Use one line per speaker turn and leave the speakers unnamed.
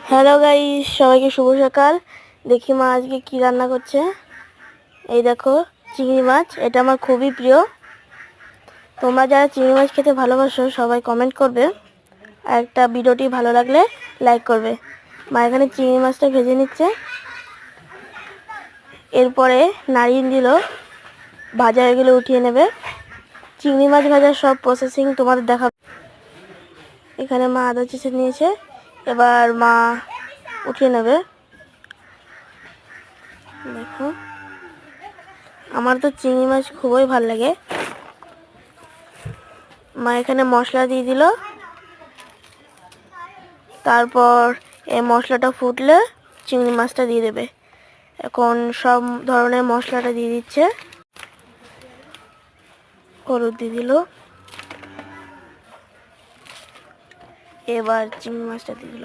Hello guys, সবাইকে শুভ সকাল। দেখি মা আজকে কি রান্না করছে। এই দেখো, চিংড়ি মাছ। এটা আমার খুবই প্রিয়। তোমরা যারা চিংড়ি মাছ খেতে ভালোবাসো সবাই কমেন্ট করবে, আর একটা ভিডিওটি ভালো লাগলে লাইক করবে। মা এখানে চিংড়ি মাছটা ভেজে নিচ্ছে, এরপরে নাড়িয়ে দিল, ভাজা হয়ে গেলে উঠিয়ে নেবে। চিংড়ি মাছ ভাজার সব প্রসেসিং তোমাদের দেখাবো। এখানে মা আদা চেঁচে নিয়েছে, এবার মা উঠিয়ে নেবে। দেখো, আমার তো চিংড়ি মাছ খুবই ভালো লাগে। মা এখানে মশলা দিয়ে দিল, তারপর এই মশলাটা ফুটলে চিংড়ি মাছটা দিয়ে দেবে। এখন সব ধরনের মশলাটা দিয়ে দিচ্ছে। হলুদ দিয়ে দিল, এবার চিংড়ি মাছটা দিয়ে দিল।